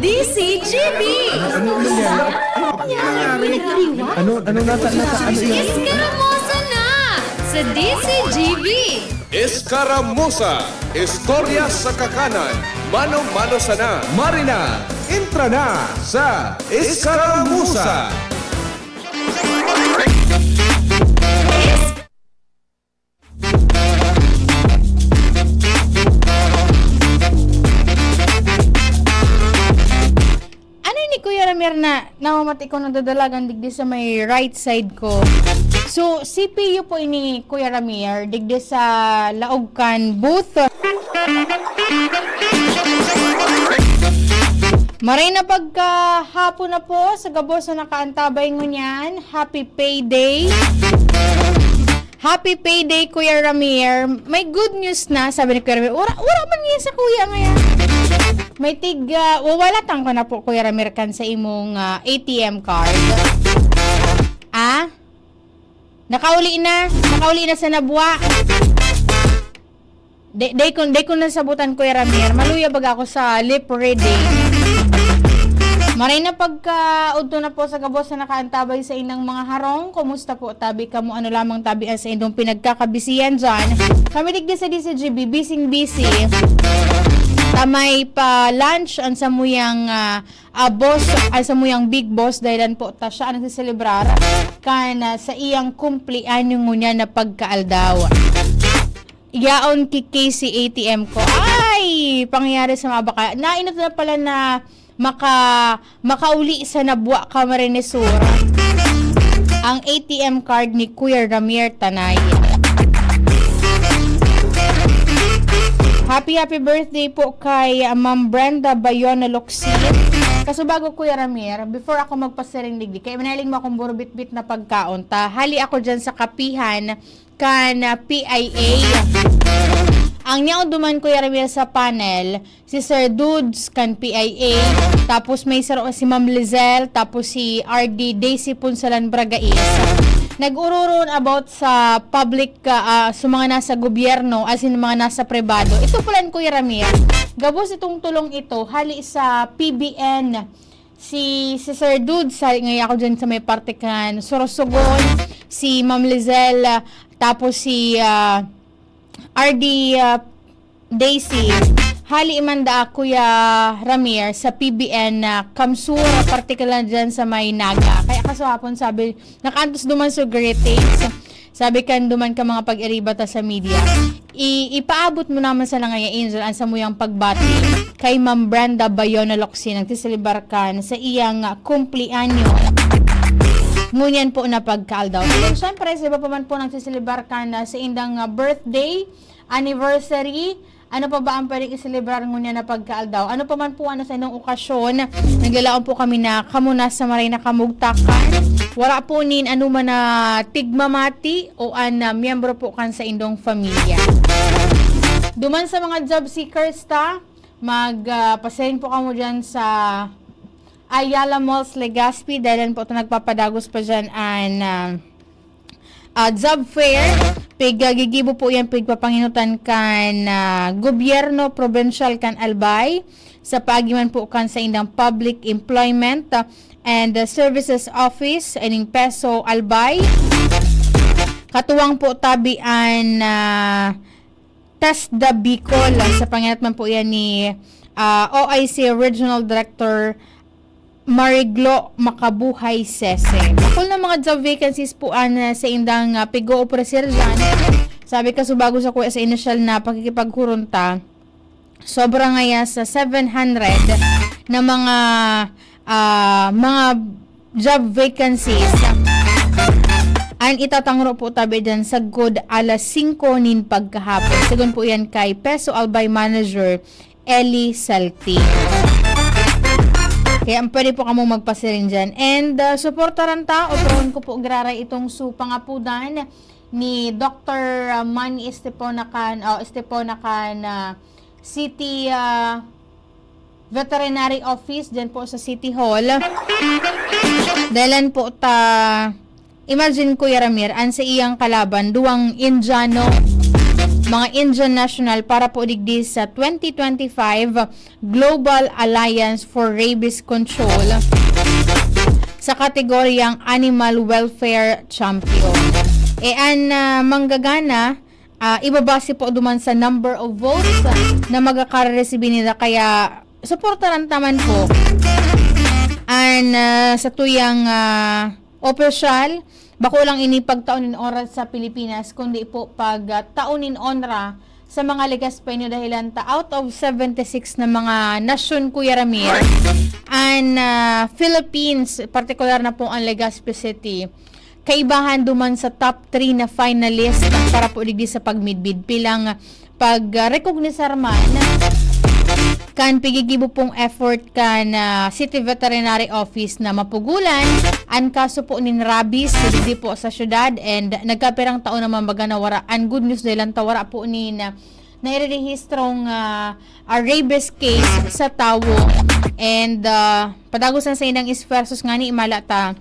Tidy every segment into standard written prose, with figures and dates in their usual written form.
DCGB! Ano nasa ano yun? Iskaramusa na sa DCGB! Escaramuza, istorya sa kakanan, mano-mano sana. Marina, intra na sa Escaramuza. Ano ni Kuya Ramir na namamati ko ng dadalagan digdi sa may right side ko? So, CPU po ini Kuya Ramir, digdi sa Laogkan booth. Maray na pagkahapon na po sa gabos na nakaantabay ngunyan. Happy payday. Happy payday, Kuya Ramir. May good news na, sabi ni Kuya Ramir. Wala man niya sa kuya ngayon. May wawalatan ko na po, Kuya Ramir, kan sa imong ATM card. Nakauli na sa nabwa. Day ko nasabutan, Kuya Ramir. Maluya bag ako sa lip reading. Maray na pagka-udto na po sa gabos na nakaantabay sa inang mga harong. Kumusta po, tabi ka mo? Ano lamang tabi sa indong pinagkakabisiyan dyan? Kami digdi sa DCGB, busy. Tamay pa lunch ang samuyang boss, ang samuyang big boss dahil po ta siya ang nagsiselebrar kan sa iyang kumplianyo ngunya na pagkaaldaw. Iyaon kikay si ATM ko. Ay, pangyayari sa mga baka. Nainot na pala na makauli sa nabwa Camarines-Sur ang ATM card ni Kuya Ramir Tanay. Happy birthday po kay Ma'am Brenda Bayona Loxin. Kaso bago, Kuya Ramir, before ako magpasiring digdi, kaya manaling mo akong bit na pagkaon, hali ako dyan sa kapihan kan PIA. Ang niyaw duman, Kuya Ramir, sa panel, si Sir Dudes kan PIA, tapos may si Ma'am Lizelle, tapos si RD Daisy Punsalan Bragais. Nag-ururon about sa public, sa mga nasa gobyerno, as in mga nasa pribado. Ito pala, Kuya Ramir, gabos itong tulong ito, hali sa PBN. Si Sir Dudes, ngayon ako dyan sa may partikan, Sorosogon, si Ma'am Lizelle, tapos si RD Daisy. Hali imanda Kuya Ramir sa PBN na Kamsura, particular dyan sa may Naga. Kaya kasahapon sabi, nakantos duman so greetings. Sabi kan duman ka mga pag-iribata sa media. Ipaabot mo naman sa langaya Angel ang samuyang pagbati kay Ma'am Brenda Bayona Loxin nagtisilibar kan sa iyang kumplianyo. Ngunyan po na pagkaaldaw. And then syempre, sa iba pa man po nagsisilibar kan sa indang birthday, anniversary. Ano pa ba ang pwedeng iselebrar ngunya na pagkaaldaw? Ano pa man po sa inong okasyon? Naglalaon po kami na kamuna sa maray na kamugtakan. Wala po nin ano man na tigmamati o miyembro po kan sa indong pamilya. Duman sa mga job seekers magpasayin po kamo dyan sa Ayala Malls Legazpi dahil po ito nagpapadagos pa dyan ang job fair. Gigibo po yan pagpapanginutan kan gobyerno provincial kan Albay sa pagiman po kan sa indang public employment and services office ining Peso Albay. Katuwang po tabi an TESDA Bicol sa panginatman po yan ni OIC Regional Director Mariglo Makabuhay Sese. Bakul na mga job vacancies po sa indang pigo o presir dyan. Sabi ka bago sa kuya sa initial na pagkikipagkurunta, sobra ngaya sa 700 na mga job vacancies. Ang itatangro po tabi dyan sa good alas 5 nin pagkahapon. Sigun po yan kay Peso Albay Manager Eli Salti. Kaya pwede po kamo magpasiring dyan. And supportaran ta o proon ko po graray itong pangapudan ni Dr. Manny Esteponacan City Veterinary Office dyan po sa City Hall. Dahilan po imagine Kuya Ramir, sa iyang kalaban, duwang Indiano mga Indian national para po digdi sa 2025 Global Alliance for Rabies Control sa kategoryang Animal Welfare Champion. Manggagana, ibabase po duman sa number of votes na magkakareceive nila, kaya suportaran taman po sa tuyang opisyal, bako lang ini pagtaunin oras sa Pilipinas, kundi po pag taunin onra sa mga legaspenyo dahilan out of 76 na mga nasyon, Kuya Ramir, Philippines, partikular na po ang Legazpi City, kaibahan duman sa top 3 na finalist para po digdi sa pagmidbid pilang pag-recognisar man kan pigigibo pong effort kan City Veterinary Office na mapugulan ang kaso po nin rabies digdi po sa syudad, and nagkapirang taon naman baga nawara ang good news dahil tawara po nin nairehistrong rabies case sa tawo, and padagusan sa inang isversos nga ni imalata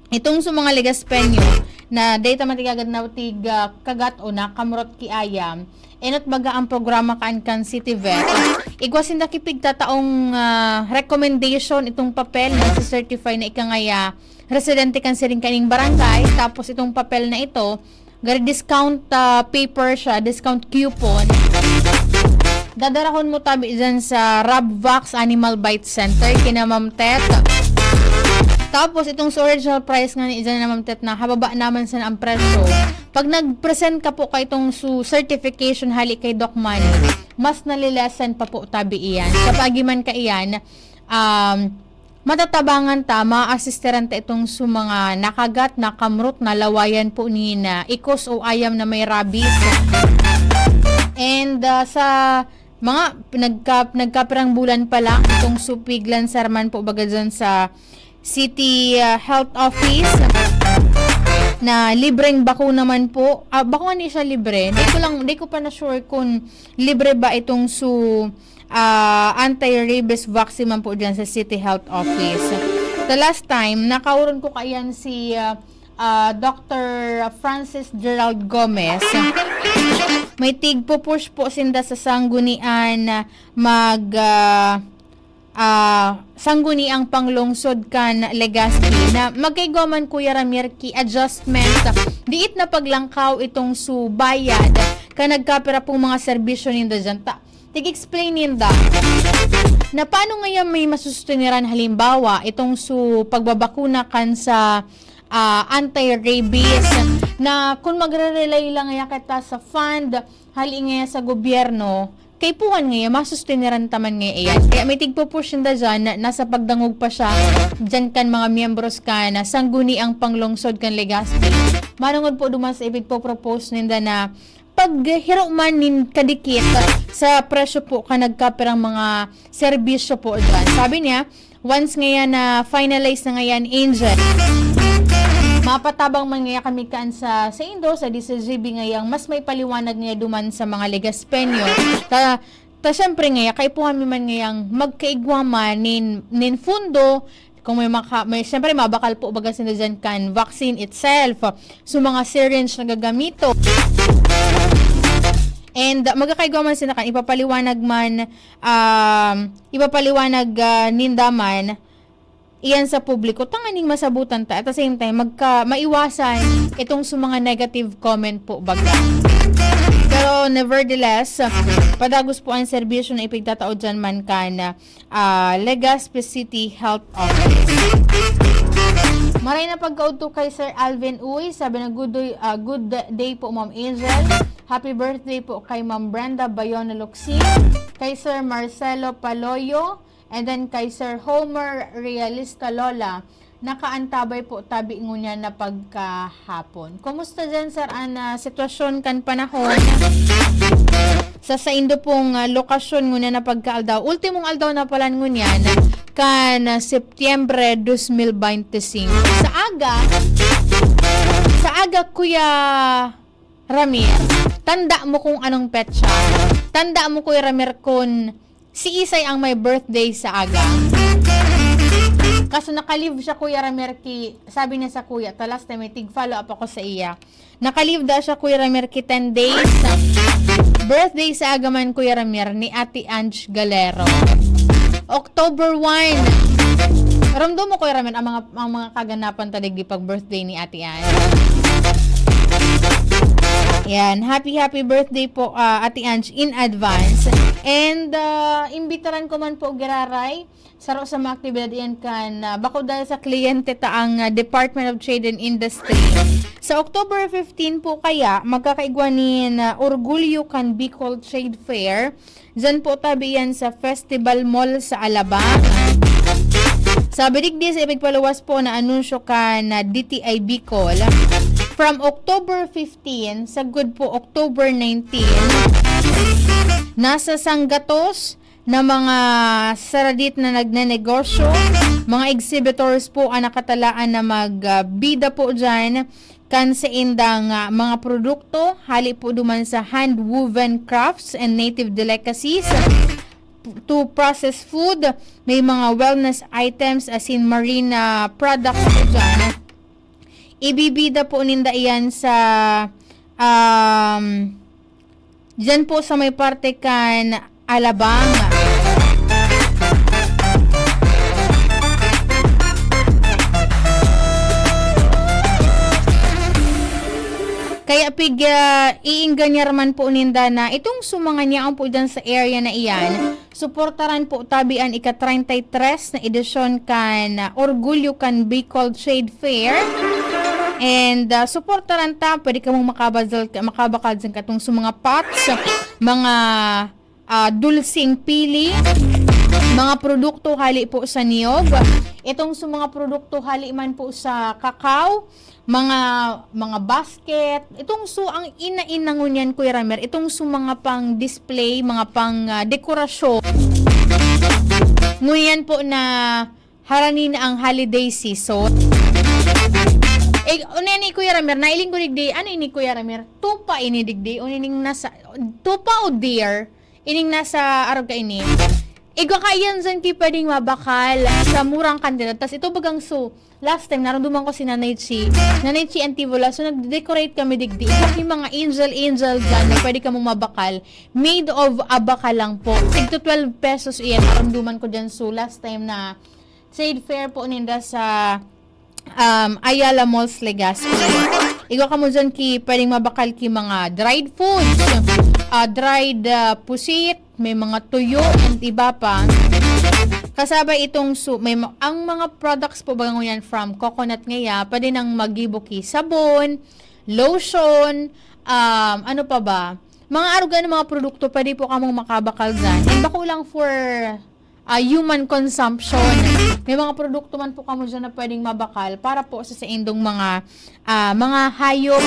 itong sa mga legaspenyo na data matigagad na tig kagat o na kamrot ki ayam, enot baga ang programa kan City Vet. Igwasin na kipig taong recommendation itong papel na certify na ikangaya residente kan siring kaning barangay, tapos itong papel na ito gari discount paper siya, discount coupon, dadarahon mo tabi dyan sa Rabvax Animal Bite Center kina Ma'am Tet. Tapos itong sa original price nga ni dyan na Ma'am Tet na hababa naman sa ang presyo. Pag nag-present ka po kay itong certification hali kay Doc Manny, mas nalilesen pa po tabi iyan. Kapag man ka iyan, matatabangan ta, ma-assisteran ta itong mga nakagat, nakamrot, nalawayan po ni na ikos o ayam na may rabies. And sa mga nagkapirang bulan pa lang, itong supiglan sarman po baga dyan sa City Health Office na libreng bako naman po. Bako ni siya libre. Di ko pa na sure kung libre ba itong anti-rabies vaccine man po dyan sa City Health Office. The last time, nakauron ko kayan si Dr. Francis Gerald Gomez. May tigpo-push po sinda sa sanggunian sangguni ang panglungsod kan Legazpi na magkaigoman, Kuya Ramir, ki adjustment diit na paglangkaw itong bayad ka nagkapira pong mga serbisyo ninda dyan. Tig-explain ninda na paano ngayon may masusuniran halimbawa itong pagbabakuna kan sa anti-rabies na kung magre-relay lang ngayon kita sa fund hali ngayon sa gobyerno, kay puhan ngayon, masustiniran taman ngayon. Kaya may tigpo-push nda dyan na nasa pagdangog pa siya dyan kan mga miyembros ka na sangguni ang panglungsod kan Legazpi. Manungod po duman sa ibig po propose ninda na paghiro man nin kadikit sa presyo po ka nagkapirang mga serbisyo po dyan. Sabi niya, once ngayon na finalize na ngayon, Angel, mapatabang man ngayon kami kaan sa Indo, sa DCGB ngayon, mas may paliwanag ngayon duman sa mga legaspenyo. Ta syempre ngayon, kay puhan man ngayon magkaigwaman nin fundo, kung may syempre mabakal po baga sinadyan kan vaccine itself, so mga syringe na gagamito. And magkakaigwaman sila kan, ipapaliwanag nindaman iyan sa publiko, tanganing masabutan ta. At the same time, maiwasan itong mga negative comment po baga. Pero nevertheless, padagos po ang serbisyo na ipigtatao dyan man ka na Legazpi City Health Office. Maray na pagkauto kay Sir Alvin Uy, sabi na good day po Ma'am Angel. Happy birthday po kay Ma'am Brenda Bayona Luxin, kay Sir Marcelo Paloyo, and then kay Sir Homer Realista Lola. Nakaantabay po tabi ngunya na pagkahapon. Kumusta dyan, Sir, ang sitwasyon kan panahon sa Indo pong lokasyon ngunya na pagkaaldaw? Ultimong aldaw na pala ngunya kan Setyembre 2025. Sa aga Kuya Ramir, tanda mo kung anong petsa. Tanda mo, Kuya Ramir, kung si Isay ang may birthday sa aga. Kaso nakalive siya, Kuya Ramirki, sabi niya sa kuya, last time may tig-follow up ako sa iya. Nakalive da siya, Kuya Ramirki, 10 days. Birthday sa agaman, Kuya Ramir, ni Ate Ange Galero. October 1. Ramdam mo, Kuya Ramir, ang mga kaganapan talig di pag birthday ni Ate Ange. Yan, happy birthday po Ate Ange in advance. And imbitaran ko man po giraray saro sa mga aktibidad yan kan bako dahil sa kliyente ta ang Department of Trade and Industry. Sa October 15 po kaya magkakaigwanin Orgulyo kan Bicol Trade Fair. Diyan po tabi yan sa Festival Mall sa Alabang. Sa Bidigdi sa ipigpaluwas po na anunsyo kan DTI Bicol. From October 15, sa good po October 19, nasa Sanggatos na mga saradit na nagnenegosyo, mga exhibitors po ang nakatalaan na magbida po dyan kan sa indang mga produkto, hali po duman sa hand-woven crafts and native delicacies, to processed food, may mga wellness items as in marine products po dyan. Ibibida po ninda iyan sa dyan po sa may parte kan Alabang. Kaya iinganyar man po ninda na itong sumanga niya po dyan sa area na iyan. Suportaran po tabian ika-33 na edisyon kan Orgulyo kan Bicol Trade Fair. And suportaran ta, pwede ka mong makabakal dyan katong sa mga pots, mga dulsing pili, mga produkto hali po sa niyog, itong sa mga produkto hali man po sa kakao, mga basket, itong so ang ina-inangon yan, Kuya Ramir, itong so mga pang display, mga pang dekorasyon. Ngunyan po na harani na ang holiday season. Uneni Kuya Ramir, nailing ko digdi, ano ini Kuya Ramir? Tupa ini digdi, unining nasa, tupa o deer, ining nasa arog ka ini. Igwa kayan dyan ki pwedeng mabakal sa murang kandidat. Tas ito bagang so, last time naramduman ko si Nanay Chi Antivola, so nag-decorate kami digdi. Igwa yung mga angel dyan na pwede ka mong mabakal. Made of abakal lang po. Tig to 12 pesos iyan, naramduman ko dyan so last time na trade fair po ninda sa Ayala Malls, Legazpi. Igwa ka mo dyan ki pwedeng mabakal ki mga dried foods, dried pusit, may mga tuyo and iba pa. Kasabay itong ang mga products po bagang yan from coconut ngaya, pwede nang magibuki sabon, lotion, ano pa ba? Mga aruga ng mga produkto, pwede po kamong makabakal dyan. And bako lang for human consumption. May mga produkto man po kamo dyan na pwedeng mabakal para po sa indong mga hayop,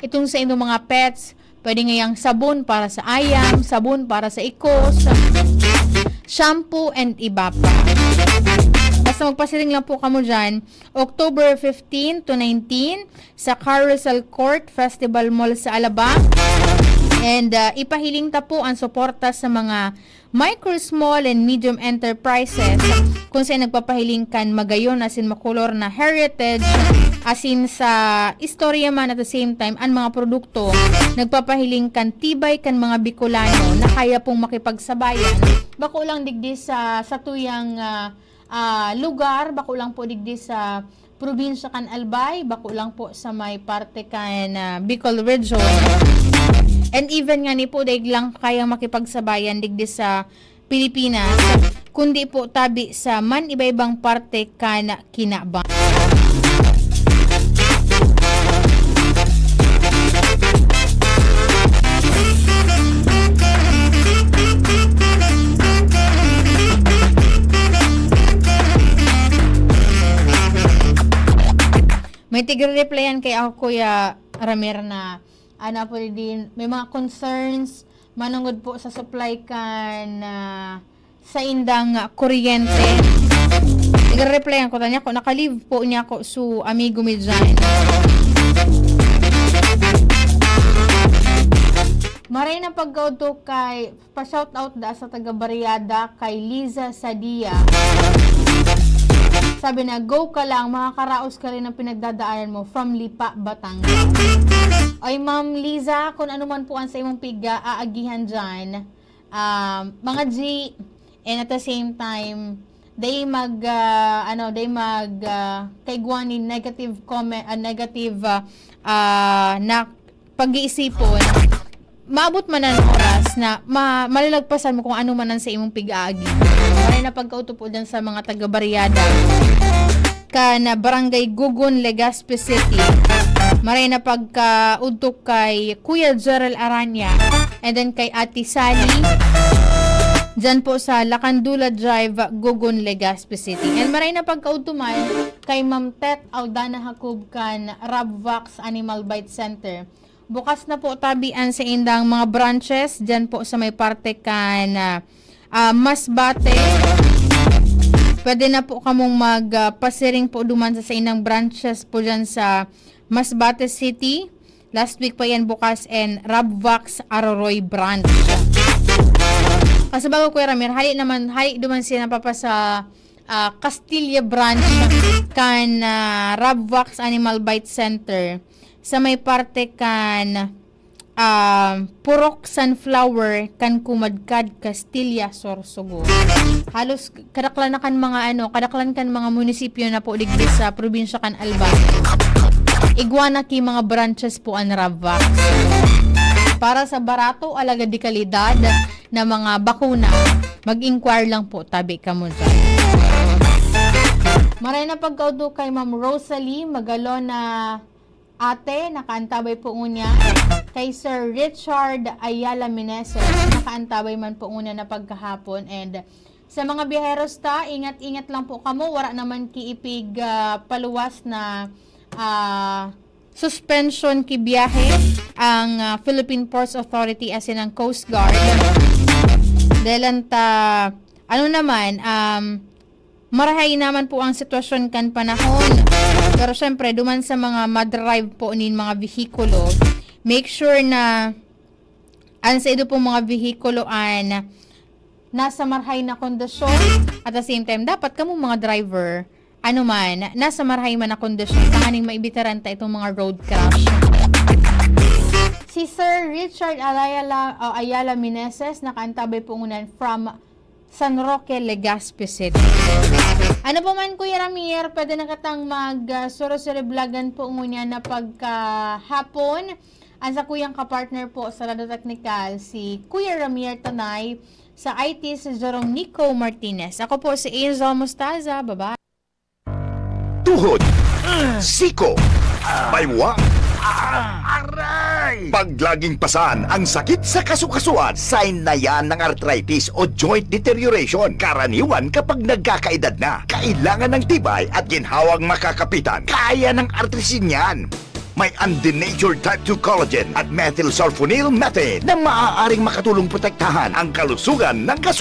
itong sa indong mga pets, pwede ngayang sabon para sa ayam, sabon para sa ikos, shampoo, and iba pa. Basta magpasiring lang po kamo dyan, October 15 to 19 sa Carousel Court Festival Mall sa Alabang. And ipahiling ta po ang suporta sa mga micro, small, and medium enterprises kung saan nagpapahiling kan magayon asin makulor na heritage asin sa istorya man at the same time ang mga produkto nagpapahiling kan tibay kan mga Bicolano na kaya pong makipagsabayan. Bako lang digdi sa tuyang lugar, bako lang po digdi sa probinsya kan Albay, bako lang po sa may parte kan Bicol region. And even nga ni po, daig lang kayang makipagsabayan digdi sa Pilipinas, kundi po tabi sa man iba-ibang parte kana kinabang. May tigre-replyan kay ako, Kuya Ramir, na ano po din, may mga concerns manungod po sa supply kan sa indang kuryente. Tigre-replyan ko tanya ko, nakalive po niya ko su amigo mi dyan. Maray na pagkauto kay pa-shoutout da sa taga Barriada kay Liza Sadia. Sabi na, go ka lang, makakaraos ka rin ng pinagdadaanan mo from Lipa, Batangas. Ay, Ma'am Liza, kung ano man po ang sa imong piga, aagihan dyan, mga G, and at the same time, kaigwanin negative comment, na pag-iisipon, maabot man ang oras na malalagpasan mo kung ano man ang sa imong pig-aagi. Maray na pagkautupo dyan sa mga taga-Barriada ka na Barangay Gugun, Legazpi City. Maray na pagkaudtok kay Kuya Gerald Aranya and then kay Ate Sally dyan po sa Lacandula Drive, Gugun, Legazpi City. And maray na pagkautuman kay Ma'am Tet Aldana Hakubkan, Rabvax Animal Bite Center. Bukas na po tabian sa indang mga branches dyan po sa may parte kan Masbate. Pwede na po kamong magpasiring po duman sa indang branches po dyan sa Masbate City. Last week pa yan bukas and Rabvax Aroroy branch. Kasi bago Kuya Ramir, hali duman siya napapa sa Castilla branch kan Rabvax Animal Bite Center. Sa may parte kan Purok Sunflower kan Kumadkad Castilla Sorsogon. Halos kadaklan kan mga munisipyo na po digdi sa probinsya kan Albay. Iguana ki mga branches po ang Rabvax. Para sa barato alaga di kalidad na mga bakuna, mag-inquire lang po tabi ka mo dyan. Maray na pagkaudo kay Ma'am Rosalie Magalo na ate, nakaantabay po unya. Kay Sir Richard Ayala Meneses, nakaantabay man po unya na pagkahapon. And sa mga biyeros ta, ingat-ingat lang po kamo. Wala naman kiipig paluwas na suspension ki biyahe ang Philippine Ports Authority as in ang Coast Guard. Dahil marahay naman po ang sitwasyon kan panahon. Pero syempre, duman sa mga madrive po nin mga vehikulo, make sure na sa ito pong mga vehikulo nasa marahay na kondisyon. At the same time, dapat kamo mga driver, nasa marahay man na kondisyon, tanganing maibitaran ta itong mga road crash. Si Sir Richard Ayala Meneses, nakaantabay po ngunan from San Roque, Legazpi City. Ano pa man Kuya Ramir, pwede na katang mag-suro-suriblagan po ngunya na pagkahapon. Ang sa kuyang kapartner po sa Lado Technical, si Kuya Ramir Tanay, sa IT si Jerome Nico Martinez. Ako po si Angel Mostaza. Bye-bye. Tuhod, siko, baywa, aray! Pag laging pasan ang sakit sa kasukasuan, sign na yan ng arthritis o joint deterioration. Karaniwan kapag nagkakaedad na, kailangan ng tibay at ginhawang makakapitan. Kaya ng artrisin yan. May undenatured type 2 collagen at methylsulfonyl methane na maaaring makatulong protektahan ang kalusugan ng kasukasuan.